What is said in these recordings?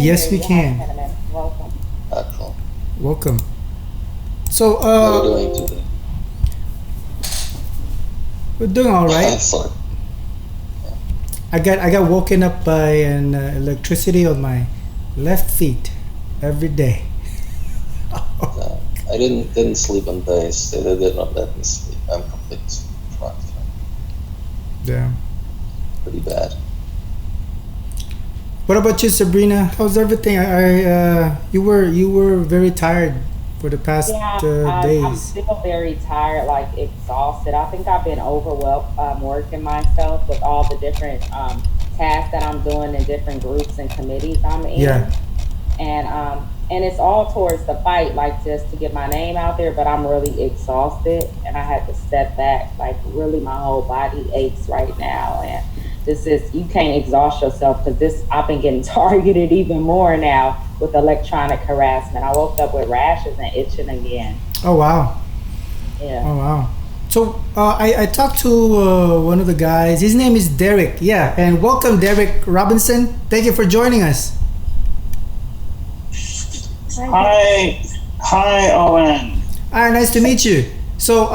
can hear Yes, we you. Hi, can. Cinnamon. Welcome. Cool. Welcome. So, How are you doing today? we're doing all right. Sorry. I got woken up by an electricity on my left feet every day. Uh, I didn't sleep on days. They did not let me sleep. I'm completely fucked. Yeah. Pretty bad. What about you, Sabrina? How's everything? You were very tired for the past Yeah, I'm days. still very tired, like exhausted. I think I've been overwhelmed working myself with all the different tasks that I'm doing in different groups and committees I'm Yeah. in. And it's all towards the fight, like just to get my name out there, but I'm really exhausted and I had to step back. Like really my whole body aches right now. And this is you can't exhaust yourself because this I've been getting targeted even more now with electronic harassment. I woke up with rashes and itching again. Oh wow. Yeah. Oh wow. So I talked to one of the guys. His name is Derrick. Yeah, and welcome, Derrick Robinson. Thank you for joining us. Hi, hi, Owen. Hi, nice to meet you. So,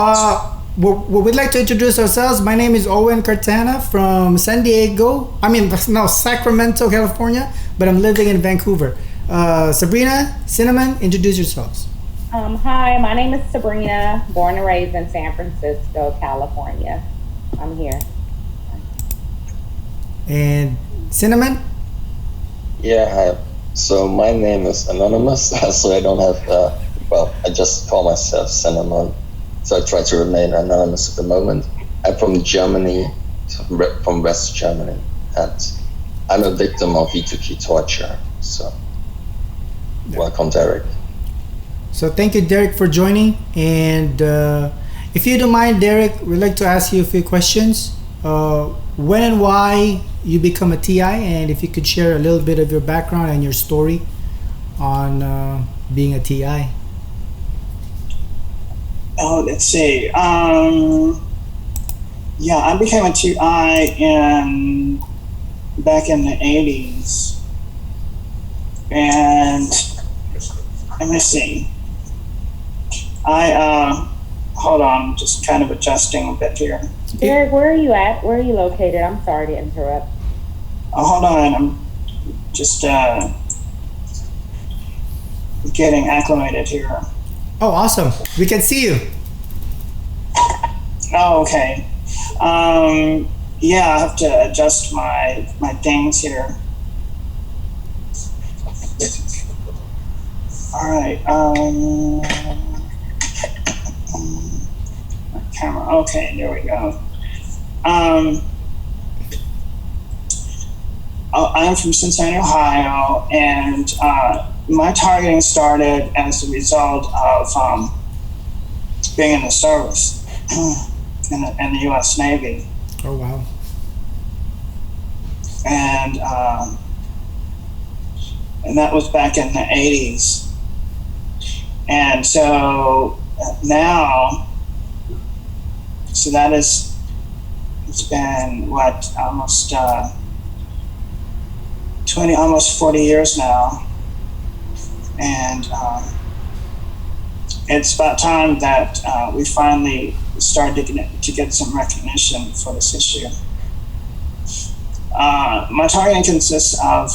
we'd like to introduce ourselves. My name is Owen Cartana from San Diego. I mean, no, Sacramento, California, but I'm living in Vancouver. Sabrina, Cinamon, introduce yourselves. Hi, my name is Sabrina, born and raised in San Francisco, California. I'm here. And Cinnamon? Yeah. Hi. So my name is anonymous, so I don't have. Well, I just call myself Cinamon. So I try to remain anonymous at the moment. I'm from Germany, from West Germany, and I'm a victim of V2K torture. So welcome, Derek. So thank you, Derek, for joining. And if you don't mind, Derek, we'd like to ask you a few questions. When and why you become a TI, and if you could share a little bit of your background and your story on being a TI. Oh, let's see. Yeah, I became a TI back in the 80s. And let me see. Hold on, I'm just kind of adjusting a bit here. Derek, where are you at? Where are you located? I'm sorry to interrupt. Oh, hold on, I'm just getting acclimated here. Oh, awesome. We can see you. Oh, okay. Yeah, I have to adjust my things here. All right. Camera. Okay, there we go. I'm from Cincinnati, Ohio, and my targeting started as a result of being in the service in the U.S. Navy. Oh, wow. And that was back in the 80s. And so now, so that is, it's been what, almost 40 years now. And it's about time that we finally started to get some recognition for this issue. My targeting consists of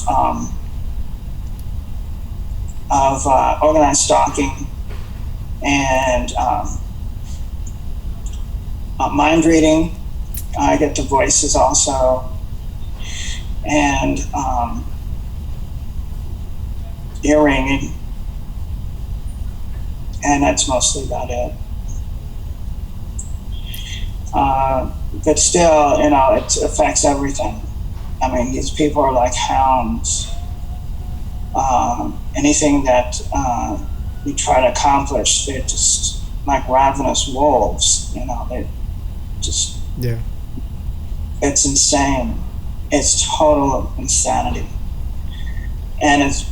organized stalking and mind reading. I get the voices also, and ear ringing, and that's mostly about it. But still, you know, it affects everything. I mean, these people are like hounds. Anything that we try to accomplish, they're just like ravenous wolves. You know, they just, Yeah. it's insane. It's total insanity, and it's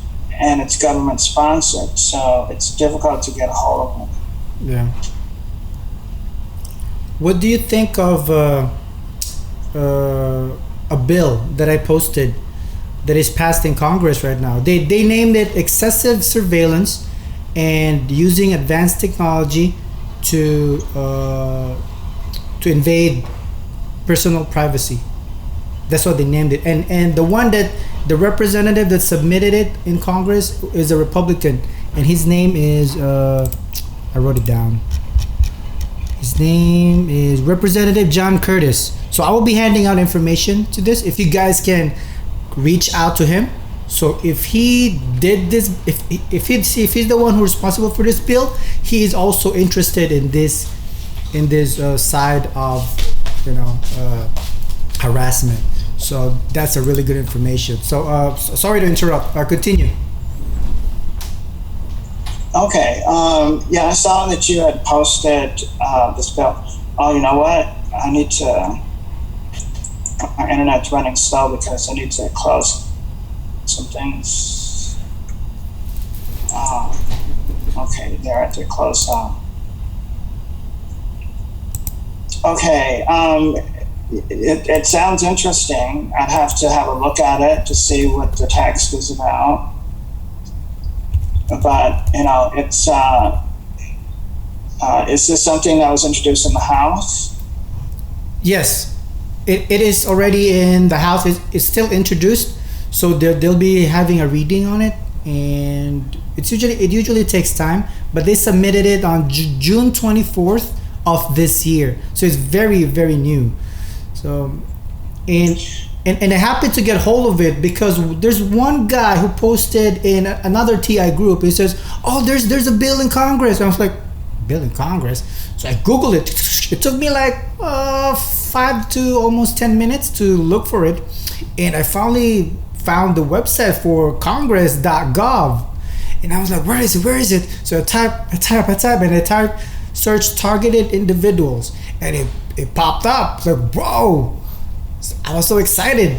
government sponsored, so it's difficult to get a hold of them. Yeah. What do you think of a bill that I posted that is passed in Congress right now. They named it excessive surveillance and using advanced technology to invade personal privacy. That's what they named it. And the one that the representative that submitted it in Congress is a Republican, and his name is I wrote it down. His name is Representative John Curtis. So I will be handing out information to this if you guys can reach out to him. So if he did this, if he's the one who's responsible for this bill, he is also interested in this side of harassment. So that's a really good information. So sorry to interrupt. Continue. Okay. Yeah, I saw that you had posted this bill. Oh, you know what? I need to. My internet's running slow because I need to close some things. Okay, there I have to close. Okay. It sounds interesting. I'd have to have a look at it to see what the text is about. But it's is this something that was introduced in the House? Yes, it is already in the House. It's still introduced, so they'll be having a reading on it, and it usually takes time. But they submitted it on June 24th of this year, so it's very, very new. So, and I happened to get hold of it because there's one guy who posted in another TI group. He says, "Oh, there's a bill in Congress." And I was like, "Bill in Congress?" So I Googled it. It took me like 5 to almost 10 minutes to look for it, and I finally found the website for Congress.gov, and I was like, "Where is it? Where is it?" So I type search targeted individuals, and it popped up. It's like, bro. I was so excited.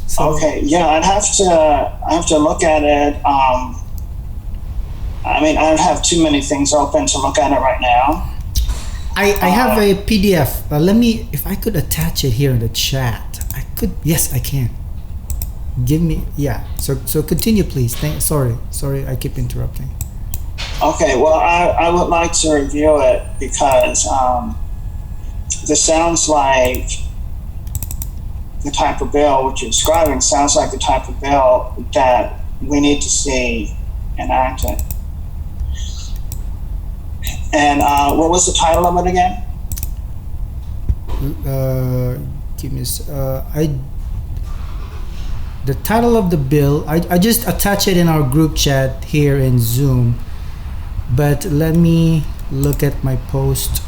So, okay, yeah, I have to look at it. I mean, I have too many things open to look at it right now. I have a PDF. Let me, if I could attach it here in the chat. I could. Yes, I can. Give me. Yeah. So continue, please. Sorry, I keep interrupting. Okay. Well, I would like to review it because this sounds like the type of bill which you're describing sounds like the type of bill that we need to see enacted. And what was the title of it again? Give me. The title of the bill. I just attach it in our group chat here in Zoom. But let me look at my post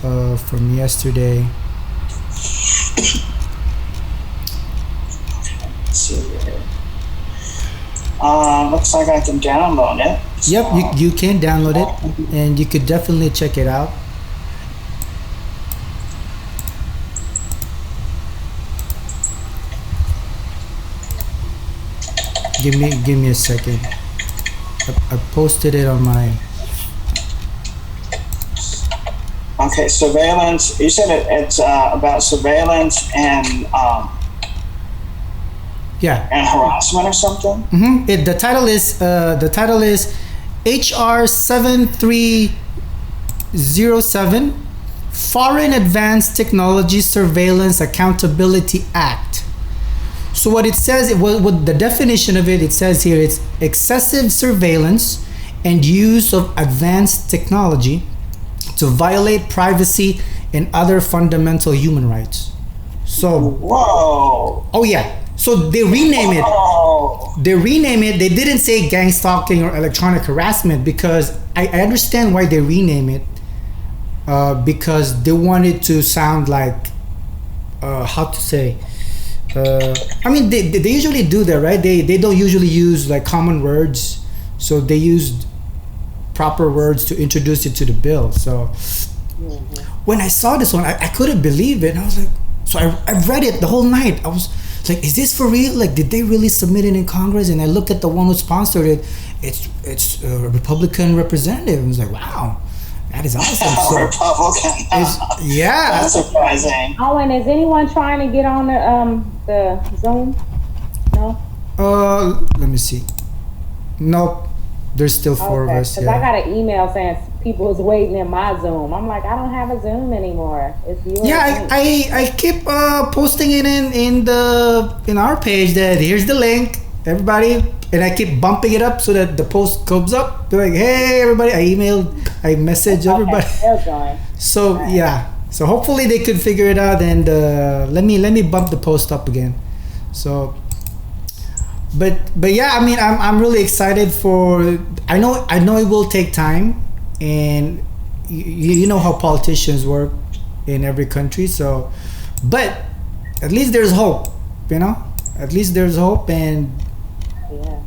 from yesterday. See here. Looks like I can download it. Yep, you can download it, and you could definitely check it out. Give me a second. I posted it on my. Okay, surveillance. You said it's about surveillance and. Yeah. And harassment or something? Mm-hmm. The title is HR 7307 Foreign Advanced Technology Surveillance Accountability Act. So what it says, what the definition of it says here, it's excessive surveillance and use of advanced technology to violate privacy and other fundamental human rights. So. Whoa. Oh yeah. So they rename it. They didn't say gang stalking or electronic harassment because I understand why they rename it. Because they wanted to sound like, how to say. I mean, they usually do that, right? They don't usually use like common words, so they used proper words to introduce it to the bill. So when I saw this one, I couldn't believe it. And I was like, so I read it the whole night. I was like, is this for real? Like, did they really submit it in Congress? And I looked at the one who sponsored it. It's a Republican representative. I was like, wow, that is awesome. So, Republican. Yeah. That's surprising. Oh, and is anyone trying to get on the Zoom? No. Let me see. Nope. There's still four of Okay, us. because I Yeah. got an email saying people was waiting in my Zoom. I'm like, I don't have a Zoom anymore. It's yours. Yeah, I keep posting it in our page that here's the link, everybody, and I keep bumping it up so that the post comes up. They're like, hey everybody, I message everybody. Okay, they'll join. So Right. yeah, so hopefully they could figure it out and let me bump the post up again. So, but yeah, I mean I'm really excited for. I know it will take time, and you know how politicians work in every country. So, but at least there's hope. You know, at least there's hope, and Yeah.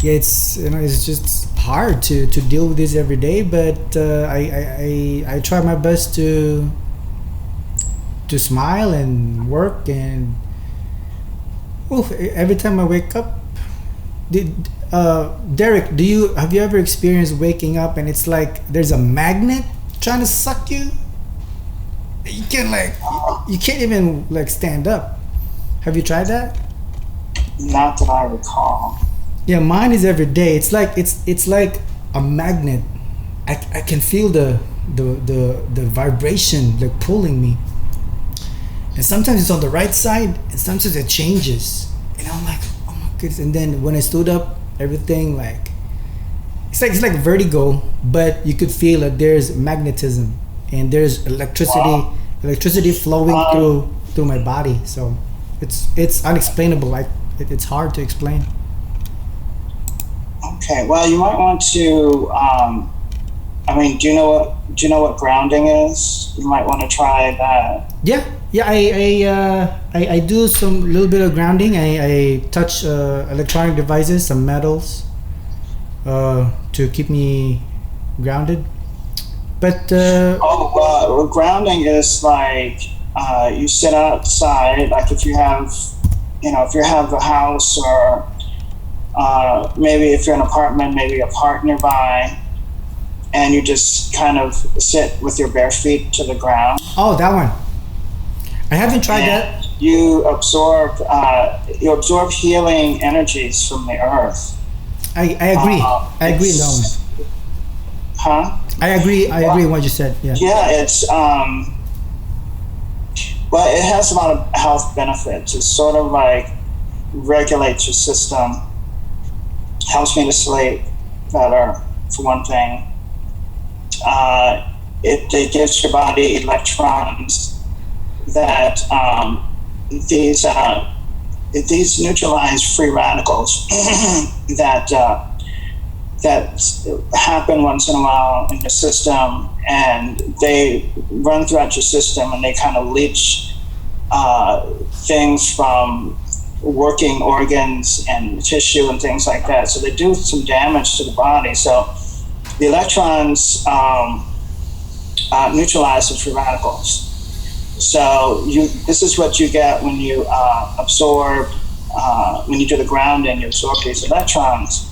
yeah, it's just hard to deal with this every day. But I try my best to smile and work and. Oof, every time I wake up, Derrick, have you ever experienced waking up and it's like there's a magnet trying to suck you? You can't even like stand up. Have you tried that? Not that I recall. Yeah, mine is every day. It's like a magnet. I can feel the vibration like pulling me. And sometimes it's on the right side, and sometimes it changes. And I'm like, oh my goodness. And then when I stood up, everything like it's like vertigo, but you could feel that there's magnetism and there's electricity flowing through my body. So it's unexplainable. It's hard to explain. Okay, well, you might want to. I mean, do you know what grounding is? You might want to try that. Yeah, I do some little bit of grounding. I touch electronic devices, some metals, to keep me grounded. But grounding is like you sit outside. Like if you have a house, or maybe if you're in an apartment, maybe a park nearby, and you just kind of sit with your bare feet to the ground. Oh, that one. I haven't tried that. You absorb healing energies from the earth. I agree. I agree on that one. Huh? I agree with what you said. Yeah. Yeah, it's well, it has a lot of health benefits. It sort of like regulates your system, helps me to sleep better, for one thing. It gives your body electrons that these neutralize free radicals that happen once in a while in the system, and they run throughout your system, and they kind of leach things from working organs and tissue and things like that. So they do some damage to the body. So the electrons neutralize the free radicals. So this is what you get when you absorb, when you do the grounding, you absorb these electrons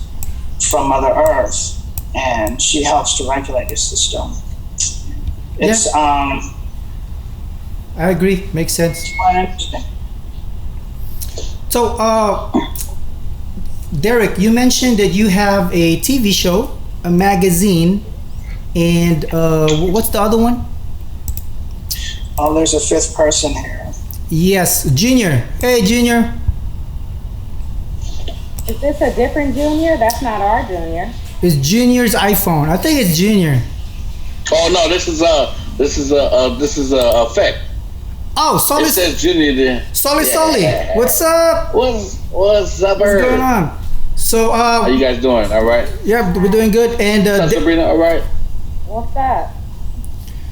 from Mother Earth, and she helps to regulate your system. It's I agree. Makes sense. quite interesting. So, Derrick, you mentioned that you have a TV show, a magazine, and what's the other one? Oh, there's a fifth person here. Yes, Junior. Hey, Junior. Is this a different Junior? That's not our Junior. It's Junior's iPhone. I think it's Junior. Oh no, this is a effect. Oh, It Solid. says Junior there. Solid. Yeah. What's up? What's up, What's Bird? going on? So, How you guys doing? All right. yeah, we're doing good. And What's up, Sabrina? All right. What's that?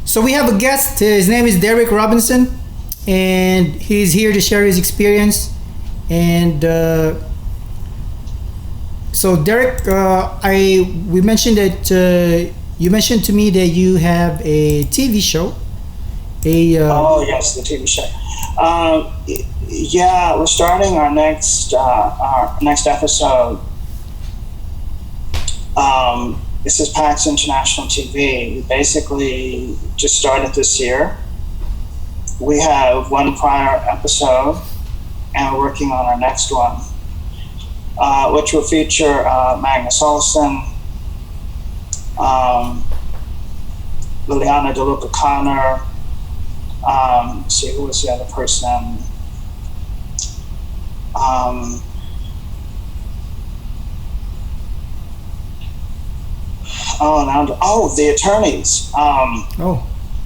so we have a guest. His name is Derrick Robinson, and he's here to share his experience. And so, Derrick, we mentioned that you mentioned to me that you have a TV show. Oh yes, the TV show. Yeah, we're starting our next episode. This is PAX International TV. We basically just started this year. We have one prior episode, and we're working on our next one. which will feature Magnus Olsson, Liliana DeLuca Connor. Let's see, who was the other person? The attorneys.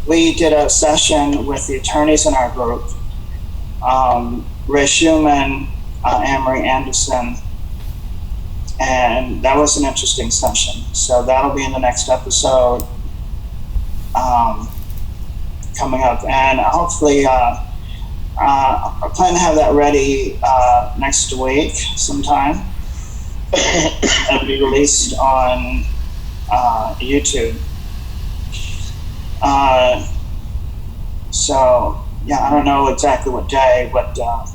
We did a session with the attorneys in our group. Ray Schumann, Anne-Marie Anderson, and that was an interesting session. So that'll be in the next episode coming up, and hopefully I plan to have that ready next week sometime. It'll be released on YouTube. So yeah, I don't know exactly what day, but the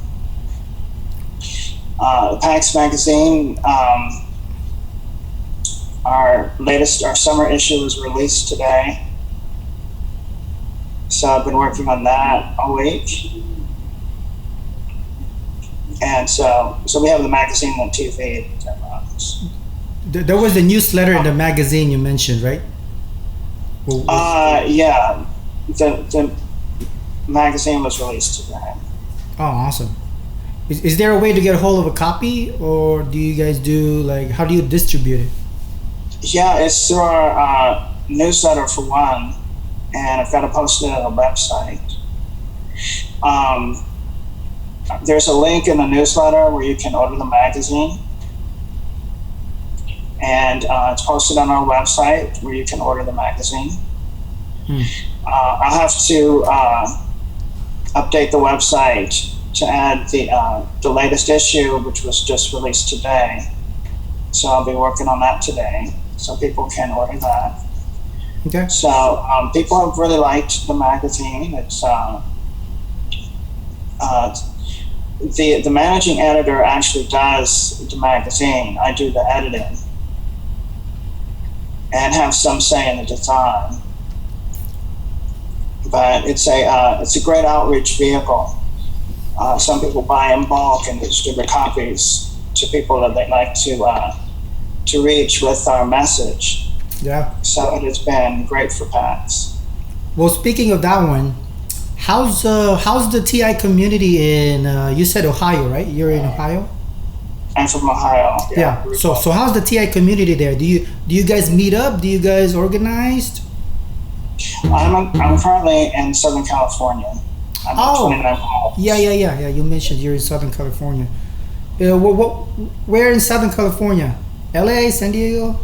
PAX magazine, our summer issue was released today. So I've been working on that all week. And so we have the magazine on TV. There was a newsletter in the magazine you mentioned, right? Yeah. The magazine was released today. Oh, awesome. Is there a way to get a hold of a copy, or do you guys do, how do you distribute it? Yeah, it's through our newsletter for one, and I've got to post it on our website. There's a link in the newsletter where you can order the magazine, and it's posted on our website where you can order the magazine. I'll have to update the website to add the latest issue, which was just released today. So I'll be working on that today, so people can order that. Okay. So people have really liked the magazine. It's the managing editor actually does the magazine. I do the editing and have some say in the design. But it's a great outreach vehicle. Some people buy in bulk and distribute copies to people that they like to reach with our message. Yeah. So it has been great for PAX. Well, speaking of that one, how's the TI community in? You said Ohio, right? You're in Ohio. I'm from Ohio. Yeah. So how's the TI community there? Do you guys meet up? Do you guys organized? I'm currently in Southern California. I'm 29 miles. Yeah. You mentioned you're in Southern California. Where in Southern California? LA, San Diego?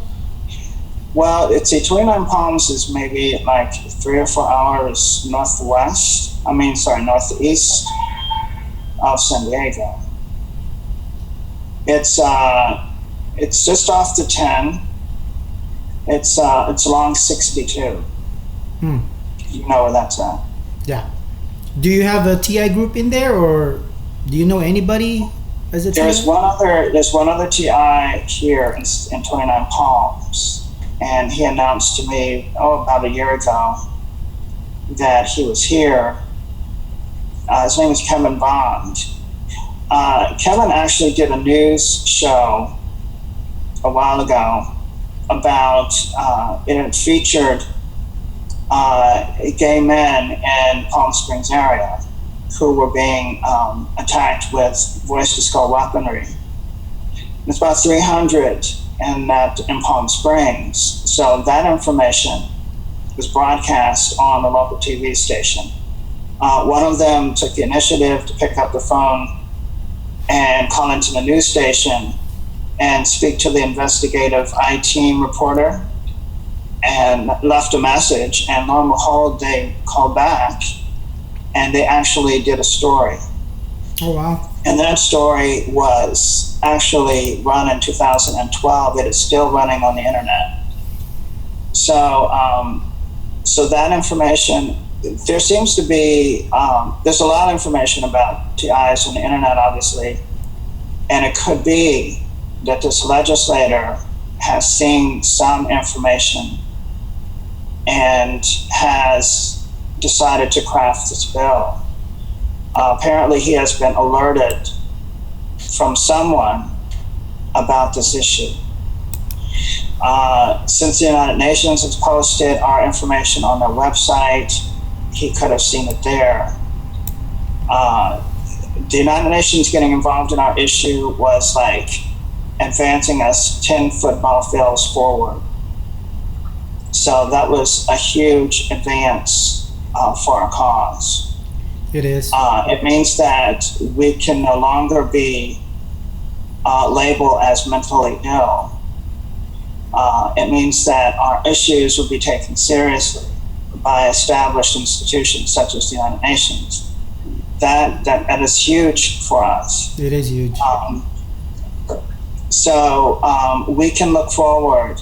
Well, it's 29 Palms is maybe 3 or 4 hours northeast of San Diego. It's just off the 10. It's along 62. You know where that's at. Yeah. Do you have a TI group in there, or do you know anybody as a TI? There's one other TI here in 29 Palms, and he announced to me about a year ago that he was here. His name is Kevin Bond. Kevin actually did a news show a while ago about it featured gay men in Palm Springs area who were being attacked with voice-to-skull weaponry. There's about 300 in Palm Springs. So that information was broadcast on the local TV station. One of them took the initiative to pick up the phone and call into the news station and speak to the investigative I-team reporter, and left a message, and lo and behold, they called back and they actually did a story. Oh, wow. And that story was actually run in 2012. It is still running on the internet. So that information, there seems to be, there's a lot of information about TIs on the internet, obviously, and it could be that this legislator has seen some information and has decided to craft this bill. Apparently he has been alerted from someone about this issue. Since the United Nations has posted our information on their website, he could have seen it there. The United Nations getting involved in our issue was like advancing us 10 football fields forward. So that was a huge advance for our cause. It is. It means that we can no longer be labeled as mentally ill. It means that our issues will be taken seriously by established institutions such as the United Nations. That is huge for us. It is huge. So we can look forward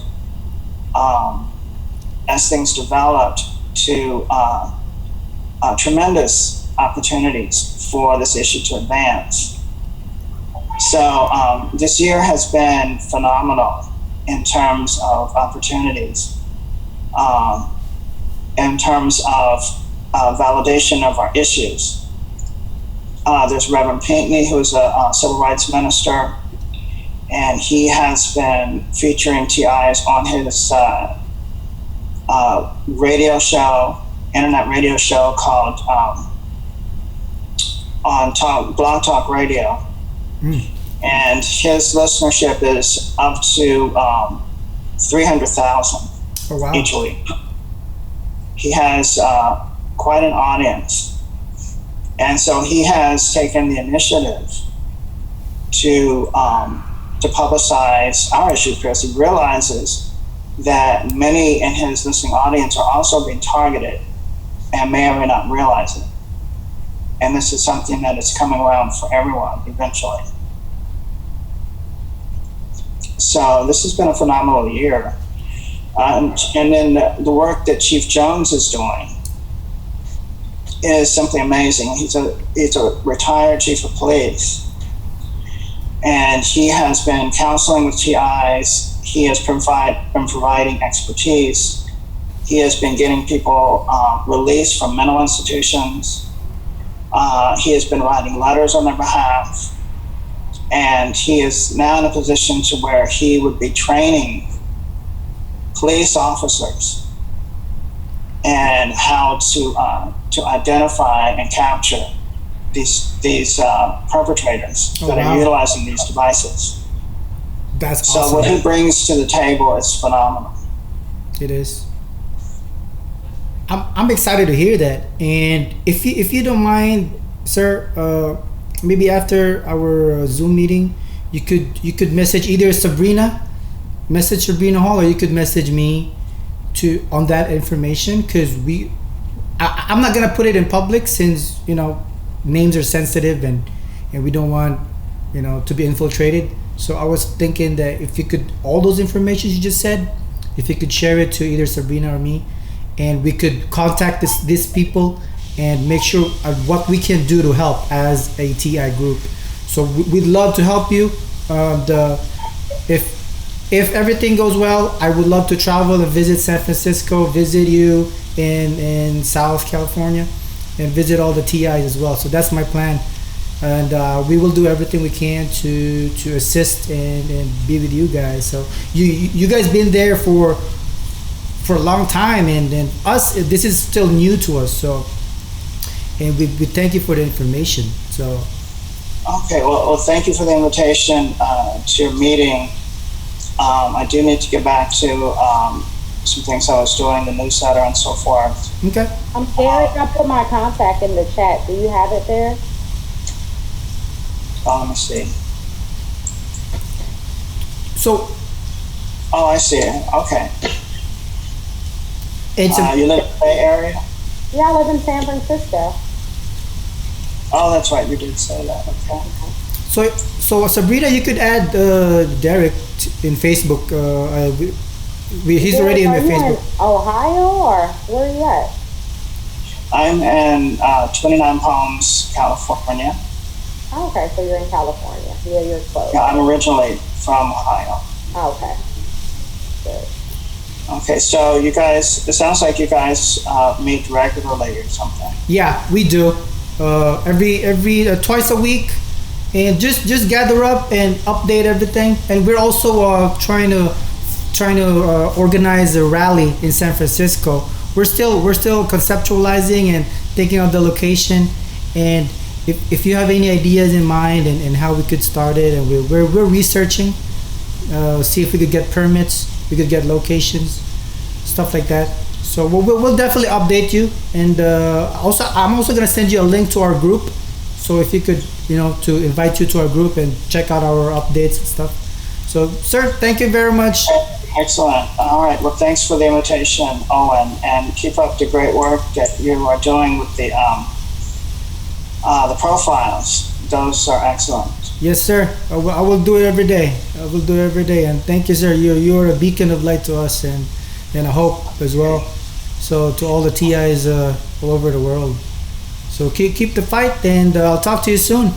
as things developed to tremendous opportunities for this issue to advance. So this year has been phenomenal in terms of opportunities, in terms of validation of our issues. There's Reverend Pinckney, who's a civil rights minister, and he has been featuring TIs on his radio show, internet radio show called Blog Talk Radio. And his listenership is up to 300,000 each week. He has quite an audience. And so he has taken the initiative to publicize our issue because he realizes that many in his listening audience are also being targeted and may or may not realize it. And this is something that is coming around for everyone eventually. So this has been a phenomenal year. And then the work that Chief Jones is doing is simply amazing. He's a retired chief of police, and he has been counseling with TIs. He has been providing expertise. He has been getting people released from mental institutions. He has been writing letters on their behalf, and he is now in a position to where he would be training police officers and how to identify and capture these perpetrators that are utilizing these devices. That's so awesome. What he brings to the table is phenomenal. It is. I'm excited to hear that. And if you don't mind, sir, maybe after our Zoom meeting, you could message either Sabrina Hall, or you could message me on that information, because I'm not gonna put it in public since names are sensitive and we don't want to be infiltrated. So I was thinking that if you could, all those information you just said, if you could share it to either Sabrina or me, and we could contact these people and make sure what we can do to help as a TI group. So we'd love to help you. If everything goes well, I would love to travel and visit San Francisco, visit you in South California, and visit all the TIs as well. So that's my plan, and we will do everything we can to assist and be with you guys. So you guys been there for a long time, and us, this is still new to us. So, and we thank you for the information. So, okay, well, thank you for the invitation to your meeting. I do need to get back to some things I was doing, the newsletter and so forth. Okay. Derrick, I put my contact in the chat. Do you have it there? Let me see. So. Oh, I see it. Okay. You live in the Bay Area? Yeah, I live in San Francisco. Oh, that's right. You did say that. Okay. So Sabrina, you could add Derrick in Facebook. He's already in my Facebook. In Ohio, or where are you at? I'm in 29 Palms, California. Oh, okay, so you're in California. Yeah, you're close. Yeah, I'm originally from Ohio. Oh, okay. Good. Okay, so you guys, it sounds like you guys meet regularly or something. Yeah, we do. Every twice a week, and just gather up and update everything. And we're also trying to organize a rally in San Francisco. We're still conceptualizing and thinking of the location. And if you have any ideas in mind and how we could start it, and we're researching, see if we could get permits, we could get locations, stuff like that. So we'll definitely update you. And I'm also gonna send you a link to our group. So if you could, to invite you to our group and check out our updates and stuff. So, sir, thank you very much. Excellent. All right. Well, thanks for the invitation, Owen, and keep up the great work that you are doing with the profiles. Those are excellent. Yes, sir. I will do it every day. I will do it every day. And thank you, sir. You're a beacon of light to us and a hope as well. So to all the TIs all over the world. So keep the fight, and I'll talk to you soon.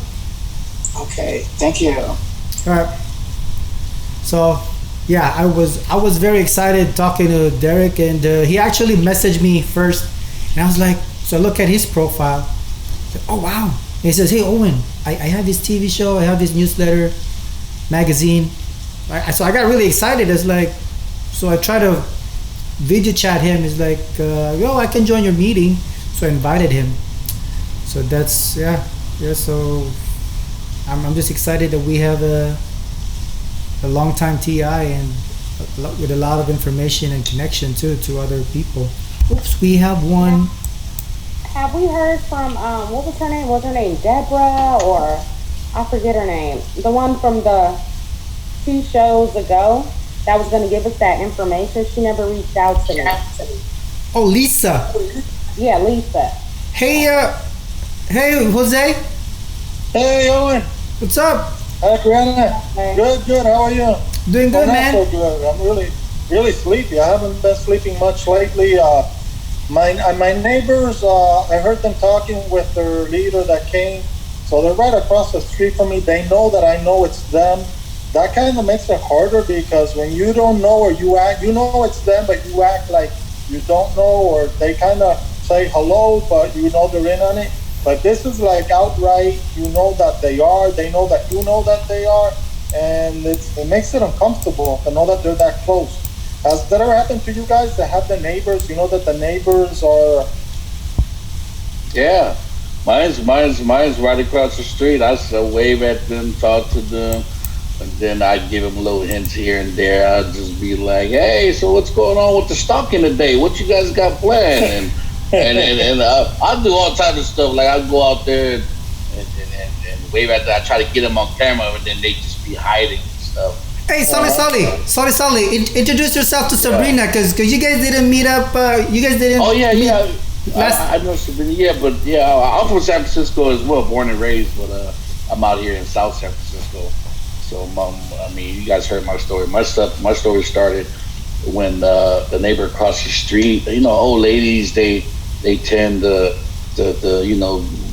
Okay. Thank you. All right. So yeah, I was very excited talking to Derrick, and he actually messaged me first, and I was like, so I look at his profile. Said, oh wow. And he says, hey Owen, I have this TV show, I have this newsletter, magazine. So I got really excited. It's like, so I try to video chat him. He's like, yo, I can join your meeting. So I invited him. So that's yeah. So I'm just excited that we have a long-time TI and with a lot of information and connection too to other people. Oops, we have one. Have we heard from what was her name? Was her name Deborah, or I forget her name? The one from the 2 shows ago that was going to give us that information. She never reached out to me. Oh, Lisa. Yeah, Lisa. Hey, Jose. Hey, Owen. What's up? Hi, Brianna. Hey. Good. How are you? Doing good, man. Not so good. I'm really sleepy. I haven't been sleeping much lately. My neighbors, I heard them talking with their leader that came. So they're right across the street from me. They know that I know it's them. That kind of makes it harder, because when you don't know, or you act, it's them, but you act like you don't know, or they kind of say hello, but they're in on it. But this is like outright, that they are, they know that you know that they are, and it makes it uncomfortable to know that they're that close. Has that ever happened to you guys, to have the neighbors, that the neighbors are... Yeah, mine's right across the street. I still wave at them, talk to them, and then I'd give them little hints here and there. I'd just be like, hey, so what's going on with the stocking today? What you guys got planned? And I do all types of stuff. Like I go out there and wave at them. I try to get them on camera, but then they just be hiding and stuff. Hey, Solly, introduce yourself to Sabrina, because you guys didn't meet up. You guys didn't. Oh yeah. Last... I know Sabrina. Yeah, but I'm from San Francisco as well, born and raised. But I'm out here in South San Francisco. So, you guys heard my story. My story started when the neighbor across the street. Old ladies, they tend to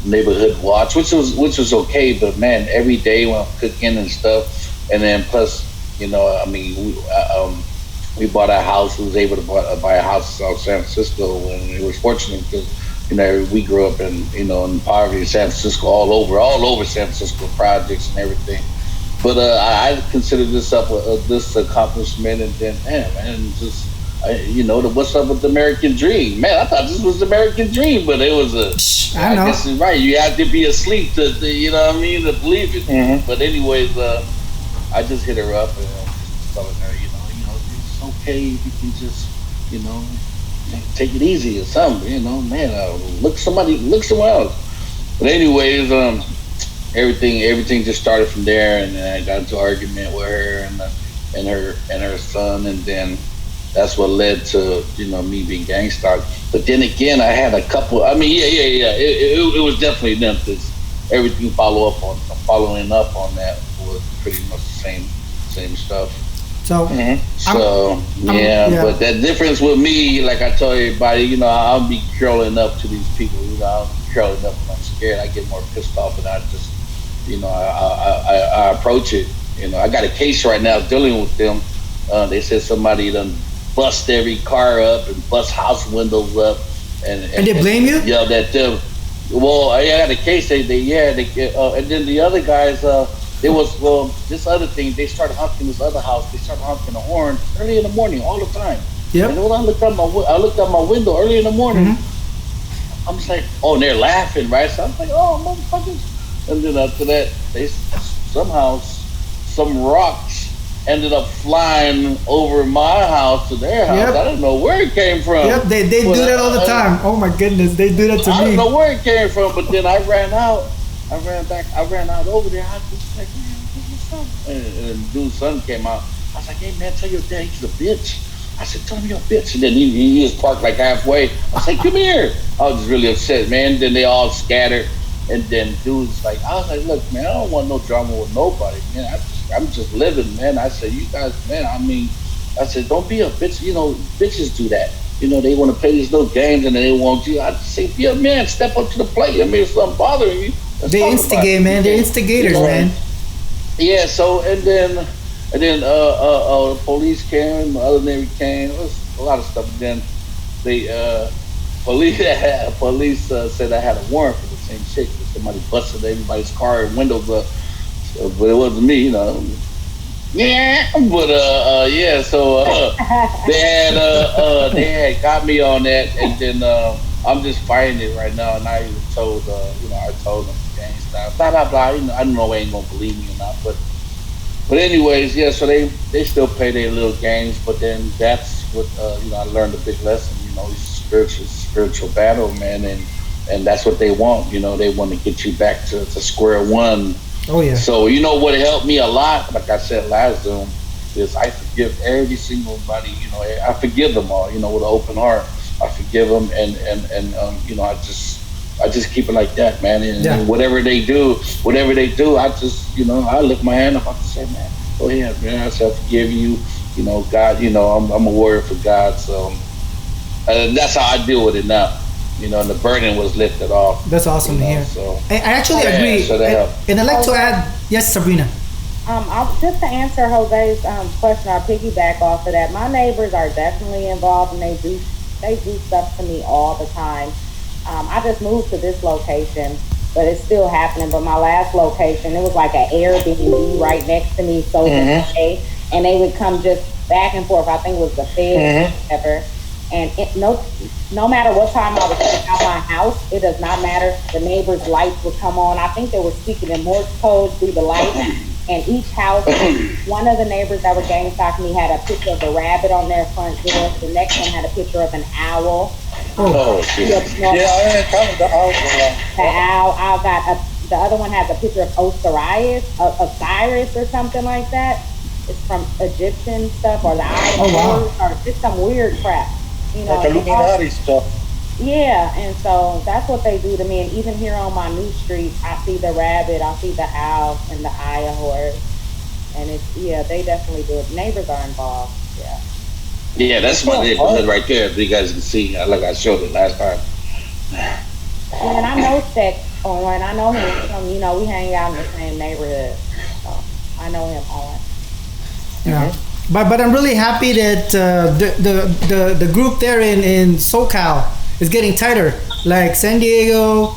neighborhood watch, which was okay. But man, every day when I'm cooking and stuff, and then plus, we bought a house. We was able to buy a house in South San Francisco, and it was fortunate because we grew up in poverty in San Francisco, all over San Francisco, projects and everything. But I consider this this accomplishment, and then just what's up with the American dream, man? I thought this was the American dream, but it was I guess it's right. You have to be asleep to to believe it. Mm-hmm. But anyways, I just hit her up and telling her, it's okay. You can just take it easy or something. Look somewhere else. But anyways, everything just started from there, and then I got into an argument with her and her son, and then that's what led to me being gang stalked. But then again, I had a couple. It was definitely them, because everything following up on that was pretty much the same stuff. So, but that difference with me, like I tell everybody, I'll be curling up to these people. I'll be curling up when I'm scared. I get more pissed off, and I just, I approach it. I got a case right now dealing with them. They said somebody done bust every car up and bust house windows up, and they blame you? Yelled at them. Well, I had a case. And then the other guys. There was this other thing. They started honking this other house. They started honking the horn early in the morning, all the time. Yep. And when I looked out my window early in the morning. Mm-hmm. I'm just like, oh, and they're laughing, right? So I'm like, oh, motherfuckers. And then after that, they somehow some rocks ended up flying over my house to their house. Yep. I don't know where it came from. Yep, they do that all the time. Oh my goodness, they do that to me. I don't know where it came from, but then I ran out. I ran out over there. I was like, man, what's up? And dude's son came out. I was like, hey, man, tell your dad he's a bitch. I said, tell him you're a bitch. And then he was parked like halfway. I was like, come here. I was just really upset, man. Then they all scattered. And then dude's like, I was like, look, man, I don't want no drama with nobody, man. I'm just living, man. I said, you guys, man, I said, don't be a bitch. You know, bitches do that. You know, they want to play these little games and they want you. I just say, be a man, step up to the plate. I mean, if something bothering you, they instigate, man. They're instigators, man. Yeah. So and then the police came, the other neighbor came. It was a lot of stuff. And then they police said I had a warrant for the same shit. Somebody busted everybody's car and windows up, but it wasn't me, you know. Yeah, but yeah. So they had got me on that, and then I'm just fighting it right now. And I even told I told them blah blah blah. You know, I don't know if they ain't gonna believe me or not, but anyways, yeah. So they still play their little games, but then that's what I learned a big lesson. You know, it's spiritual battle, man, and that's what they want. You know, they want to get you back to square one. Oh yeah. So you know what helped me a lot, like I said last Zoom, is I forgive every single body. You know, I forgive them all. You know, with an open heart, I forgive them, and I just keep it like that, man. And whatever they do, I just I lift my hand up. I say, man, go ahead, man. I say, I forgive you. You know, God. You know, I'm a warrior for God. So that's how I deal with it now. You know, and the burden was lifted off. That's awesome to hear. So, I actually agree. So and I'd like to add, yes, Sabrina. Just to answer Jose's question, I'll piggyback off of that. My neighbors are definitely involved, and they do stuff to me all the time. I just moved to this location, but it's still happening. But my last location, it was like an Airbnb right next to me, so and they would come just back and forth. I think it was the Fed, whatever. And no matter what time I was out my house, it does not matter. The neighbors' lights would come on. I think they were speaking in Morse code through the lights. And each house, one of the neighbors that were gang stalking me had a picture of a rabbit on their front door. The next one had a picture of an owl. Yeah, I encountered the owl. The owl. The other one has a picture of Osiris or something like that. It's from Egyptian stuff or the Eye or just some weird crap. Like Illuminati stuff. Yeah, and so that's what they do to me. And even here on my new street, I see the rabbit, I see the owl, and the eye horse. And they definitely do it. Neighbors are involved. Yeah. Yeah, that's my neighborhood right there. If you guys can see, like I showed it last time. And I know Seth Owen. I know him from, we hang out in the same neighborhood. So I know him, Owen. Yeah. But I'm really happy that the group there in SoCal is getting tighter. Like San Diego,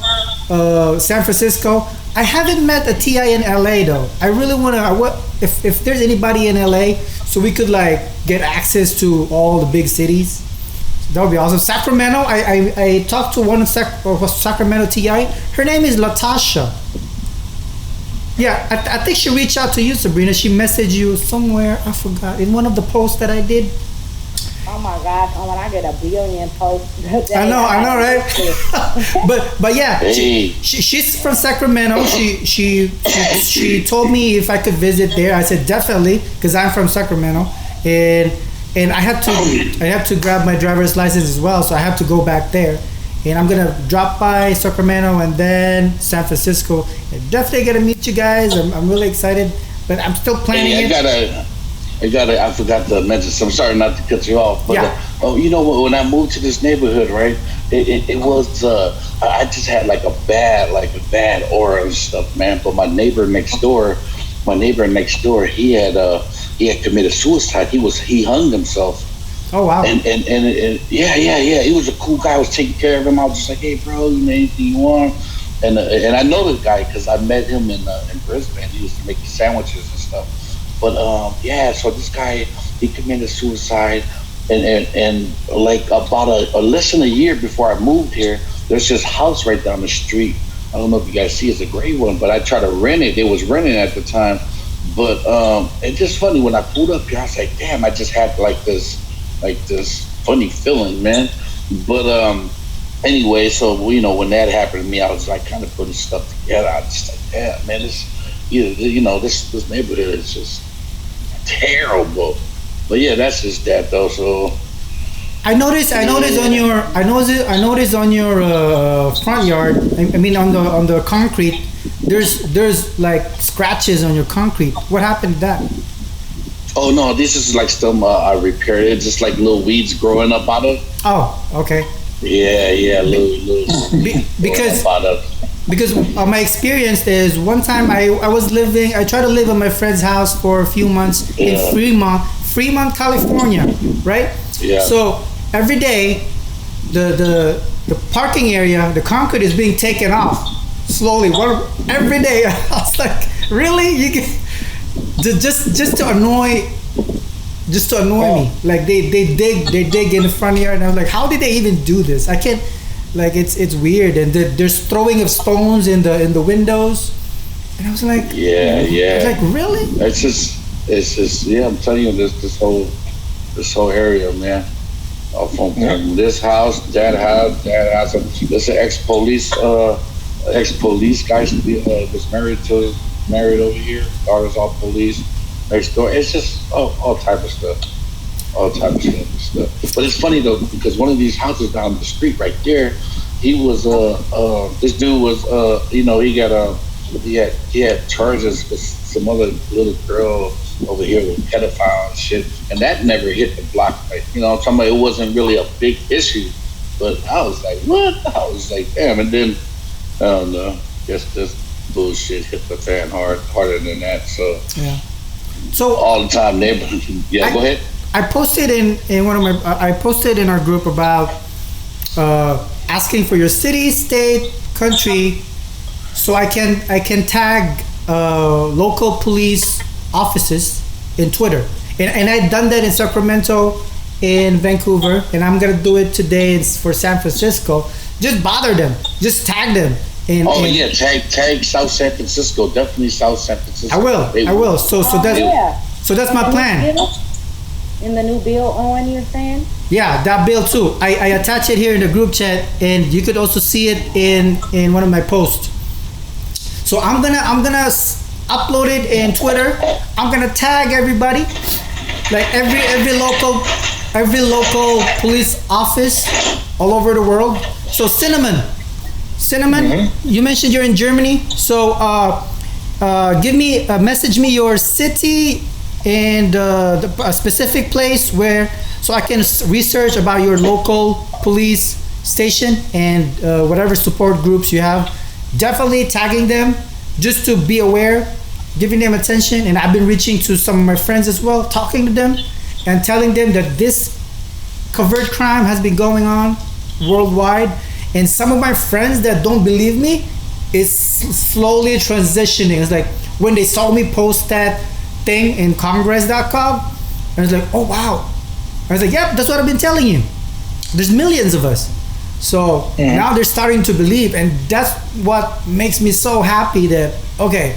San Francisco. I haven't met a TI in LA though. I really want to. If there's anybody in LA, so we could like get access to all the big cities. That would be awesome. Sacramento. I talked to one of Sacramento TI. Her name is Latasha. Yeah, I think she reached out to you, Sabrina. She messaged you somewhere. I forgot. In one of the posts that I did. Oh my gosh! When I get a billion posts a day, I know, right? but yeah, she's from Sacramento. She told me if I could visit there. I said definitely, because I'm from Sacramento, and I have to grab my driver's license as well, so I have to go back there. And I'm gonna drop by Sacramento and then San Francisco. And definitely gonna meet you guys. I'm really excited, but I'm still planning it. I forgot to mention. So I'm sorry not to cut you off, but when I moved to this neighborhood, right? It was I just had like a bad aura and stuff, man. But my neighbor next door, he had committed suicide. He hung himself. Oh wow. And yeah. He was a cool guy. I was taking care of him. I was just like, hey, bro, you know anything you want? And I know the guy because I met him in Brisbane. He used to make sandwiches and stuff. But yeah, so this guy, he committed suicide, and like about a less than a year before I moved here, there's this house right down the street. I don't know if you guys see, it's a great one, but I tried to rent it. It was renting at the time. But it's just funny when I pulled up here, I was like, damn, I just had like this funny feeling, man. But anyway, so you know, when that happened to me, I was like kind of putting stuff together. I was just like, yeah, man, this neighborhood is just terrible. But yeah, that's just that though. So I noticed on your front yard. I mean, on the concrete, there's like scratches on your concrete. What happened to that? oh no, this is like still I repaired it. Just like little weeds growing up out of. Oh, okay. Yeah, little because out of. because my experience is one time I tried to live in my friend's house for a few months in Fremont, California, right? Yeah. So every day, the parking area, the concrete is being taken off slowly. Every day, I was like, really? You can just to annoy me. Like they dig in the front yard, and I was like, how did they even do this? I can't. Like it's weird, and there's throwing of stones in the windows, and I was like, yeah. I was like, really? It's just yeah. I'm telling you, this whole area, man. From this house, that house. There's an ex-police guy was married over here. Daughter's all police. Next door, it's just all type of stuff. But it's funny though, because one of these houses down the street right there, he was this dude was he had charges with some other little girl over here with pedophile and shit, and that never hit the block. Like, you know, somebody, it wasn't really a big issue, but I was like, what? I was like, damn. And then I don't know, just this bullshit hit the fan harder than that. So yeah. So all the time, neighborhood. Yeah, go ahead. I posted I posted in our group about asking for your city, state, country, so I can tag local police offices in Twitter, and I've done that in Sacramento, in Vancouver, and I'm gonna do it today for San Francisco. Just bother them, just tag them. Yeah, tag South San Francisco, definitely South San Francisco. I will. So that's my plan. In the new bill, Owen, you're saying? Yeah, that bill too. I attach it here in the group chat, and you could also see it in one of my posts. So I'm gonna upload it in Twitter. I'm gonna tag everybody, like every local police office all over the world. So Cinamon, You mentioned you're in Germany. So message me your city and a specific place so I can research about your local police station and whatever support groups you have. Definitely tagging them just to be aware, giving them attention. And I've been reaching to some of my friends as well, talking to them and telling them that this covert crime has been going on worldwide. And some of my friends that don't believe me is slowly transitioning. It's like when they saw me post that thing in Congress.com, and it's like, oh wow. I was like, yep, that's what I've been telling you. There's millions of us. So now they're starting to believe, and that's what makes me so happy that, okay,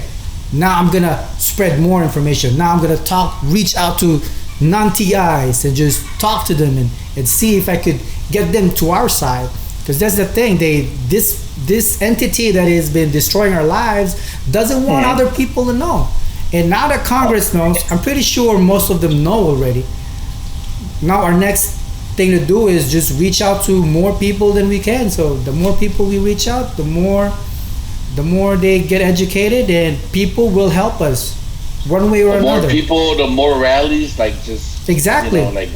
now I'm gonna spread more information. Now I'm gonna reach out to non-TIs and just talk to them and see if I could get them to our side. Because that's the thing, this entity that has been destroying our lives doesn't want other people to know. And now that Congress knows, I'm pretty sure most of them know already. Now our next thing to do is just reach out to more people than we can. So the more people we reach out, the more they get educated, and people will help us one way or another. The more people, the more rallies, like just exactly, like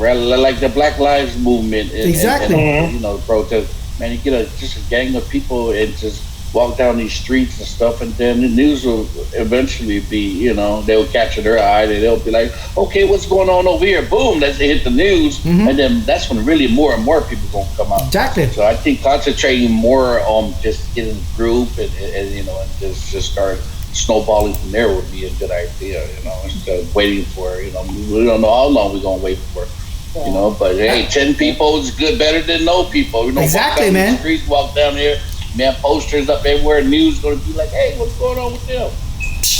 the Black Lives Movement, and, exactly, and protest. Man, you get just a gang of people and just walk down these streets and stuff, and then the news will eventually be, they'll capture their eye, and they'll be like, okay, what's going on over here? Boom, that's they hit the news, and then that's when really more and more people gonna come out. Exactly. So I think concentrating more on just getting a group and just start snowballing from there would be a good idea, instead of waiting for, we don't know how long we're gonna wait for. But hey, 10 people is good, better than no people. Exactly, walk down man. The streets, walk down here, man, posters up everywhere. News going to be like, hey, what's going on with them?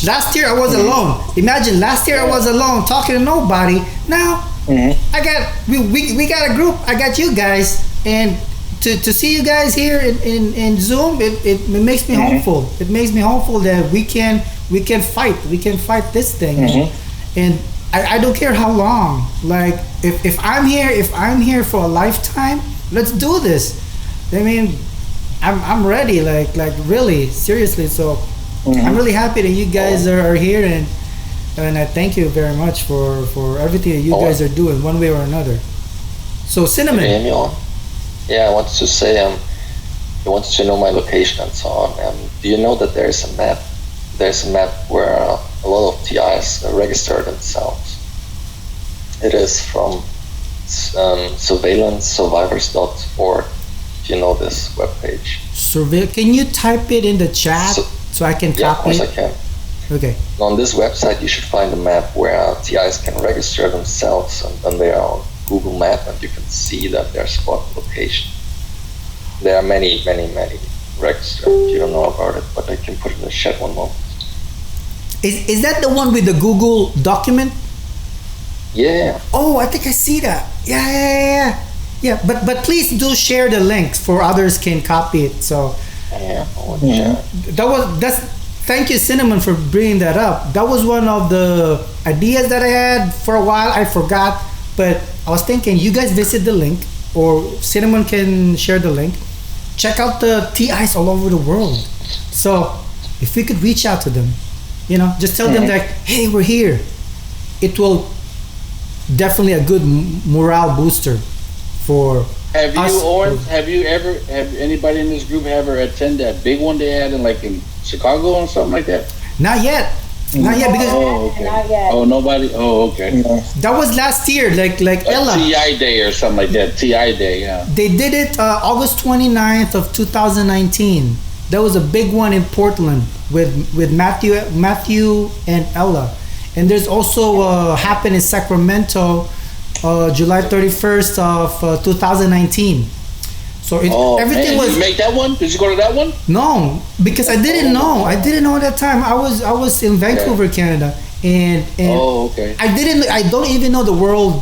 Last year I was alone. Imagine last year I was alone, talking to nobody. Now I got we got a group. I got you guys, and to see you guys here in Zoom, it makes me hopeful. It makes me hopeful that we can fight. We can fight this thing, and I don't care how long. Like if I'm here for a lifetime, let's do this. I mean, I'm ready. Like really seriously. So I'm really happy that you guys are here, and I thank you very much for everything that you guys are doing one way or another. So Cinamon. Yeah, I wanted to say you wanted to know my location and so on. Do you know that there's a map? There's a map where a lot of TIs register themselves. It is from surveillancesurvivors.org. Do you know this webpage? Can you type it in the chat so I can copy it? Yeah, of course I can. Okay. On this website, you should find a map where TIs can register themselves, and then they are on Google Map, and you can see that their spot location. There are many, many, many registered. You don't know about it, but I can put it in the chat one moment. Is that the one with the Google document? Yeah. Oh, I think I see that. Yeah. But please do share the link for others can copy it. So thank you, Cinamon, for bringing that up. That was one of the ideas that I had for a while. I forgot, but I was thinking you guys visit the link, or Cinamon can share the link. Check out the TIs all over the world. So if we could reach out to them, just tell them that, hey, we're here. It will definitely a good morale booster for have us. Have anybody in this group ever attended that big one they had in Chicago or something like that? Not yet because Not yet. Oh, nobody. Oh, okay. that was last year, like Ella. TI Day or something like that. TI Day, yeah. They did it August 29th of 2019. That was a big one in Portland with Matthew and Ella. And there's also happened in Sacramento July 31st of 2019 so everything was. Did you make that one? Did you go to that one? No, because I didn't know at that time. I was in Vancouver, Canada, and okay. I don't even know the word.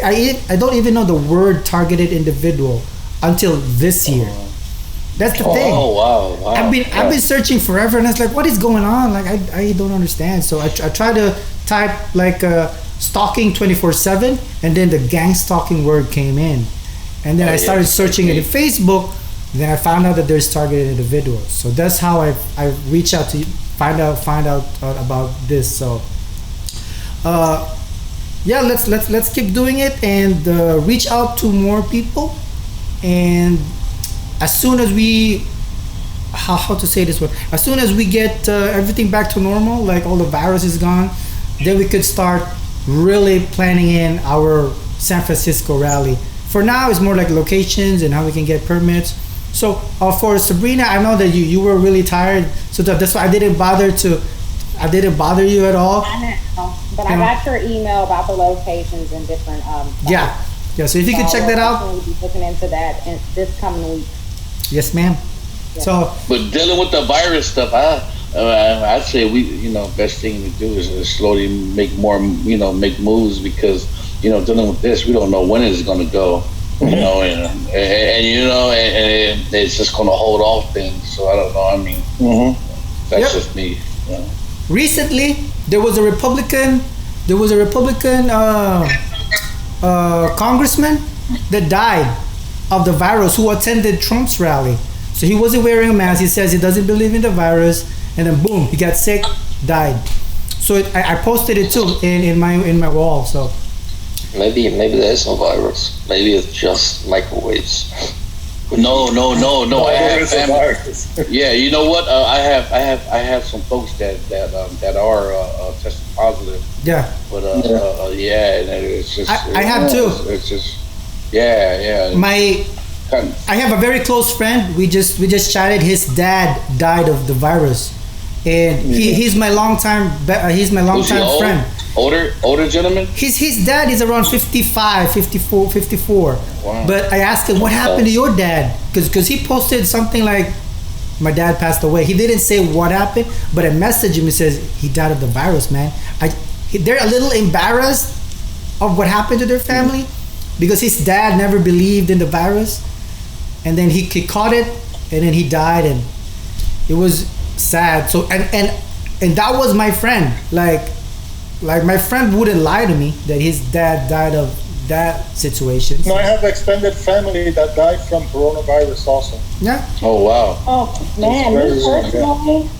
I don't even know the word targeted individual until this year. That's the thing. Oh wow! I've been searching forever, and I was like, what is going on? Like I don't understand. So I tried to type stalking 24/7, and then the gang stalking word came in, and then I started searching it in Facebook. Then I found out that there's targeted individuals. So that's how I reach out to find out about this. So let's keep doing it and reach out to more people. And as soon as we how to say this word, as soon as we get everything back to normal, like all the virus is gone, then we could start really planning in our San Francisco rally. For now, it's more like locations and how we can get permits. So for Sabrina, I know that you were really tired, so that's why I didn't bother you at all. I know, but I got your email about the locations and different. Yeah. So if you could check that out. We'll be looking into that in this coming week. Yes, ma'am. Yeah. So, but dealing with the virus stuff, I'd say best thing to do is slowly make more, make moves, because dealing with this, we don't know when it's going to go. And it's just going to hold off things. So I don't know. I mean, that's just me. Recently, there was a Republican congressman that died of the virus who attended Trump's rally. So he wasn't wearing a mask. He says he doesn't believe in the virus, and then boom, he got sick, died. So I posted it too in my wall. So. Maybe there is no virus. Maybe it's just microwaves. No. I there have is a family. virus. Yeah, you know what? I have some folks that are tested positive. Yeah, But yeah, and it's just I have too. It's just yeah. my Kind I have a very close friend. We just chatted. His dad died of the virus, and he's my he's my was he longtime old? friend. Older gentleman. His dad is around 55, 54, 54. Wow. But I asked him, what happened to your dad? Because he posted something like, my dad passed away. He didn't say what happened, but I messaged him and says, he died of the virus, man. They're a little embarrassed of what happened to their family because his dad never believed in the virus. And then he caught it, and then he died, and it was sad. So, and that was my friend. Like my friend wouldn't lie to me that his dad died of that situation. No, I have extended family that died from coronavirus also. Yeah. Oh wow. Oh man,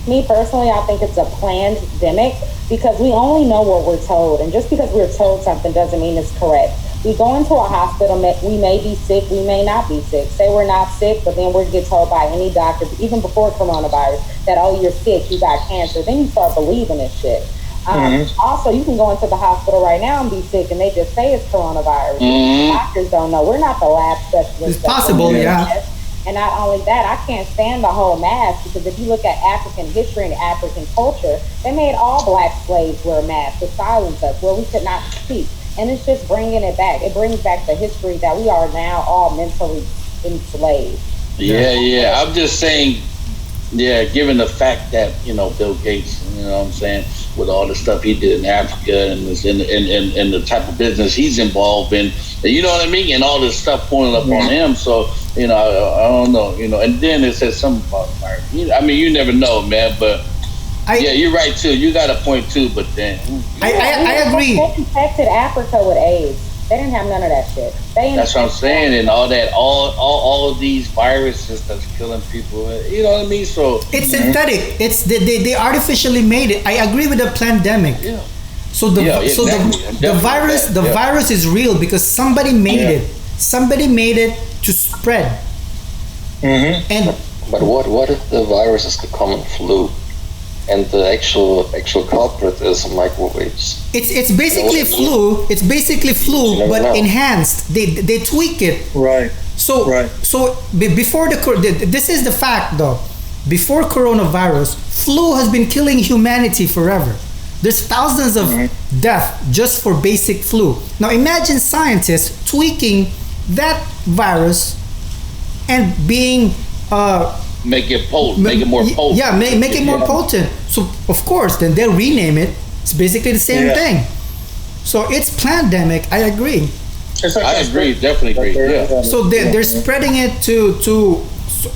me personally, I think it's a pandemic because we only know what we're told, and just because we're told something doesn't mean it's correct. We go into a hospital, we may be sick, we may not be sick. Say we're not sick, but then we get told by any doctor, even before coronavirus, that, oh, you're sick, you got cancer. Then you start believing this shit. Also, you can go into the hospital right now and be sick, and they just say it's coronavirus. Doctors don't know. We're not the lab specialists. It's possible, yeah. And not only that, I can't stand the whole mask, because if you look at African history and African culture, they made all black slaves wear masks to silence us, where we could not speak. And it's just bringing it back. It brings back the history that we are now all mentally enslaved. Yeah. I'm just saying, given the fact that, Bill Gates, you know what I'm saying, with all the stuff he did in Africa and the type of business he's involved in, you know what I mean? And all this stuff pointing up on him. So, I don't know, and then it says something about fire. I mean, you never know, man, but you're right too. You got a point too, but then I agree. They infected Africa with AIDS. They didn't have none of that shit. That's what I'm saying, and all of these viruses that's killing people. You know what I mean? So it's synthetic. It's they artificially made it. I agree with the pandemic. Yeah. So the virus is real because somebody made it. Somebody made it to spread. And but what if the virus is the common flu, and the actual culprit is microwaves? It's basically flu. It's basically flu, but enhanced. They tweak it. Right. So before this is the fact though. Before coronavirus, flu has been killing humanity forever. There's thousands of deaths just for basic flu. Now imagine scientists tweaking that virus and being make it more potent. Yeah, make it more potent. So of course, then they'll rename it. It's basically the same thing. So it's pandemic. I agree. I agree. Definitely agree. Yeah. So they're spreading it to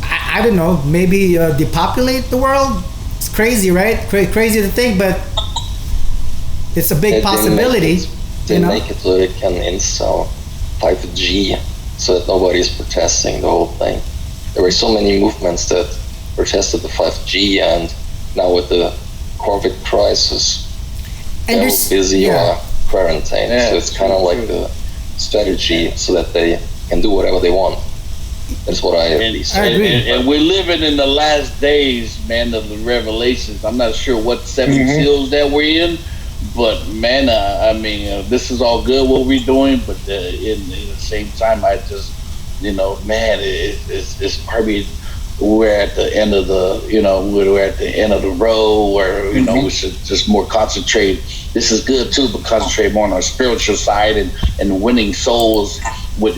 I don't know, maybe depopulate the world. It's crazy, right? Crazy to think, but it's a big possibility. They make it so it can install 5G, so that nobody's protesting the whole thing. There were so many movements that protested the 5G, and now with the COVID crisis, they're busy quarantine. So it's kind of like the strategy so that they can do whatever they want. That's what I at least agree. And we're living in the last days, man, of the revelations. I'm not sure what seven seals that we're in, but man, I mean, this is all good what we're doing, but in the same time, I just, man, it's probably we're at the end of we're at the end of the road where we should just more concentrate. This is good too, but concentrate more on our spiritual side and winning souls with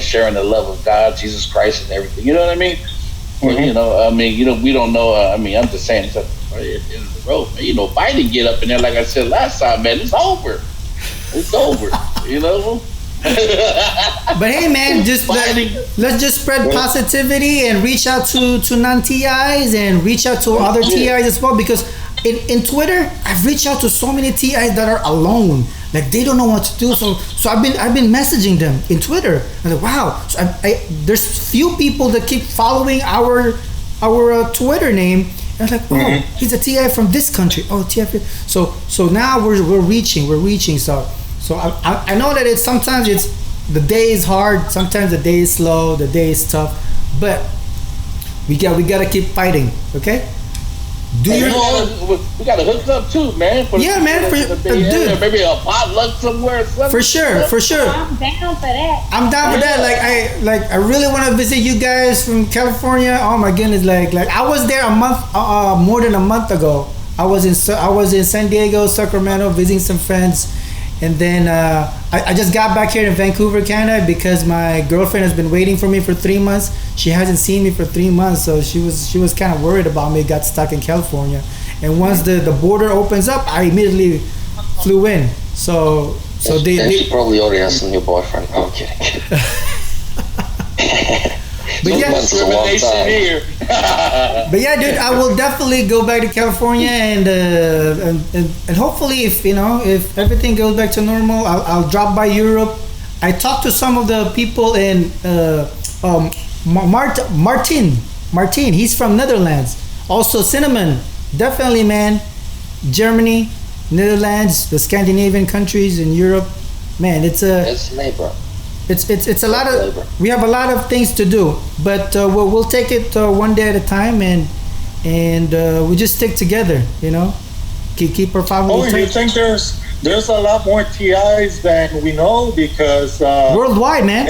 sharing the love of God, Jesus Christ, and everything. You know what I mean? We don't know. I'm just saying it's at the end of the road. Man. Biden get up in there like I said last time, man. It's over. It's over. But hey, man, let's just spread positivity and reach out to non-TIs and reach out to other TIs as well, because in Twitter I've reached out to so many TIs that are alone, like they don't know what to do. So I've been messaging them in Twitter. I'm like, wow. So there's few people that keep following our Twitter name. And I was like, oh, he's a TI from this country. Oh, TI. So now we're reaching. So I know that sometimes it's the day is hard. Sometimes the day is slow. The day is tough, but we gotta keep fighting. Okay. Do Hey, your we got to hook up too, man. Yeah, man, dude. Maybe a potluck somewhere. For sure. I'm down for that. I'm down with that. I really want to visit you guys from California. Oh my goodness, like I was there a month, more than a month ago. I was in San Diego, Sacramento, visiting some friends, and then I just got back here in Vancouver, Canada, because my girlfriend has been waiting for me for 3 months. She hasn't seen me for 3 months, so she was kind of worried about me. Got stuck in California, and once the border opens up, I immediately flew in. So she probably already has a new boyfriend. No, I'm kidding. But yeah, discrimination here. But yeah, dude, I will definitely go back to California, and hopefully, if everything goes back to normal, I'll drop by Europe. I talked to some of the people in Martin. He's from Netherlands. Also, Cinamon, definitely, man. Germany, Netherlands, the Scandinavian countries in Europe, man. It's neighbor. It's a lot of. We have a lot of things to do, but we'll take it one day at a time, and we just stick together. Keep our family. Oh, you think there's a lot more TIs than we know, because worldwide, man.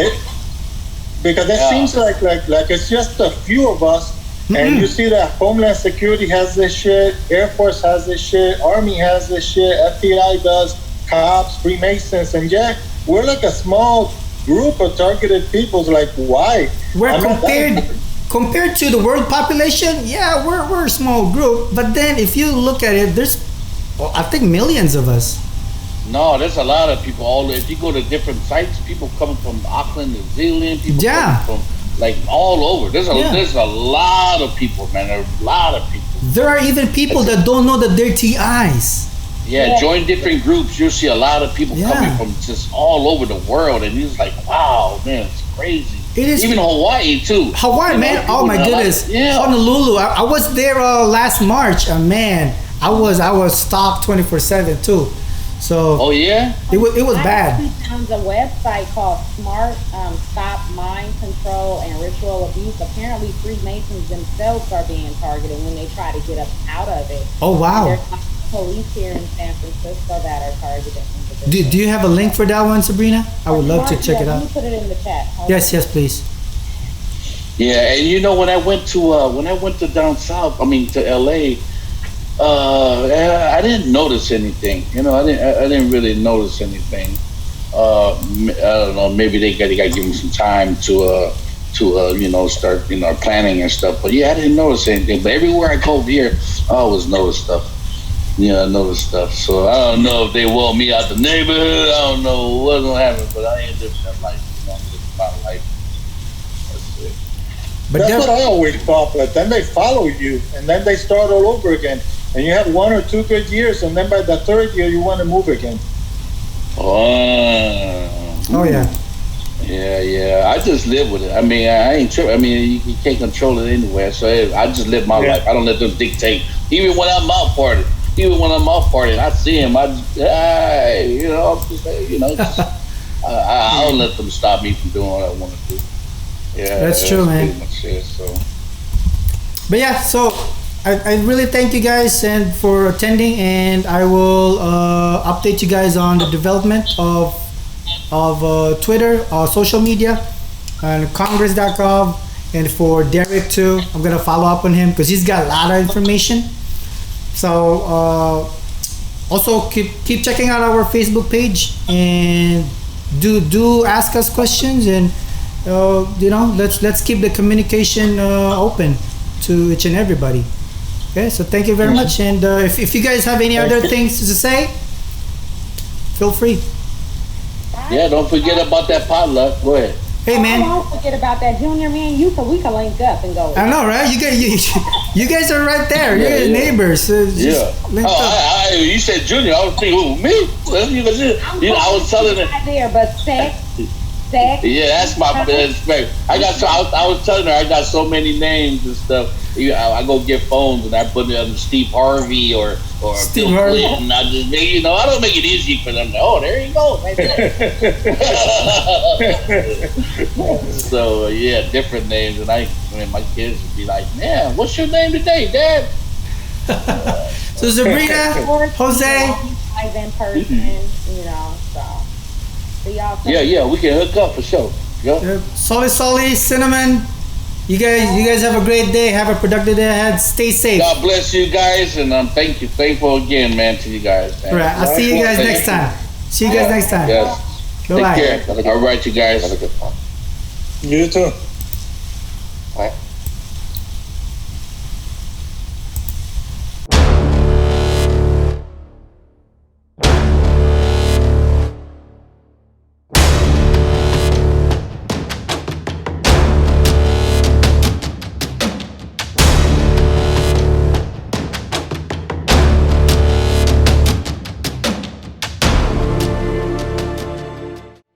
Because it seems like it's just a few of us, and you see that Homeland Security has this shit, Air Force has this shit, Army has this shit, FBI does, cops, Freemasons, and yet we're like a small group of targeted peoples. Like, why? We're compared to the world population, yeah, we're a small group. But then if you look at it, there's, I think, millions of us. No, there's a lot of people. If you go to different sites, people coming from Auckland, New Zealand, people coming from like all over. There's a lot of people, man. There's a lot of people. There are even people that don't know that they're TIs. Yeah, join different groups. You'll see a lot of people coming from just all over the world, and it's like, wow, man, it's crazy. It is. Even Hawaii too. Hawaii, man. Oh my goodness. Honolulu. I was there last March, and man, I was stalked 24/7 too. So. Oh yeah. It was bad. I found a website called Smart Stop Mind Control and Ritual Abuse. Apparently, Freemasons themselves are being targeted when they try to get us out of it. Oh wow. Police here in San Francisco that are targeted. Do you have a link for that one, Sabrina? I would love to check it out. Let me put it in the chat. Yes, please. Yeah, and when I went to down south, to LA, I didn't notice anything. I didn't really notice anything. I don't know. Maybe they got to give them some time to start planning and stuff. But yeah, I didn't notice anything. But everywhere I go here, I always notice stuff. Yeah, I noticed stuff. So I don't know if they want me out the neighborhood. I don't know what's gonna happen, but I ain't living that life. I'm living my life. That's it. But that's what I always thought. But then they follow you, and then they start all over again. And you have 1 or 2 good years, and then by the 3rd year, you want to move again. Oh yeah. Yeah. I just live with it. I ain't tripping. You can't control it anyway. So I just live my life. I don't let them dictate. Even when I'm out partying, I see him. I don't let them stop me from doing what I want to do. Yeah, that's true, man. Pretty much it, so. But yeah, so I really thank you guys and for attending, and I will update you guys on the development of Twitter, social media, and Congress.gov, and for Derrick too. I'm gonna follow up on him because he's got a lot of information. So also keep checking out our Facebook page, and do ask us questions, and let's keep the communication open to each and everybody. Okay, so thank you very much, and if you guys have any other things to say, feel free. Yeah, don't forget about that potluck. Go ahead. Hey man, don't forget about that, Junior. Man, we can link up and go. I know, right? You guys are right there. You're guys neighbors. You said Junior. I was thinking, who, me? I was telling her. Right there, but sex. Yeah, that's my best friend. I was telling her I got so many names and stuff. I go get phones and I put it under Steve Harvey or Steve Bill Harvey. Clinton. I just I don't make it easy for them. Oh, there you go, right there. So yeah, different names, and my kids would be like, "Man, what's your name today, Dad?" So Sabrina, Jose. Live in person, So y'all. Yeah, we can hook up for sure. Yeah. Solly, Cinnamon. You guys have a great day. Have a productive day ahead. Stay safe. God bless you guys, and thankful again, man, to you guys. Man. All right, I'll see you guys next time. See you guys next time. Yes. Bye-bye. Take care. All right, you guys. Have a good one. You too. Bye.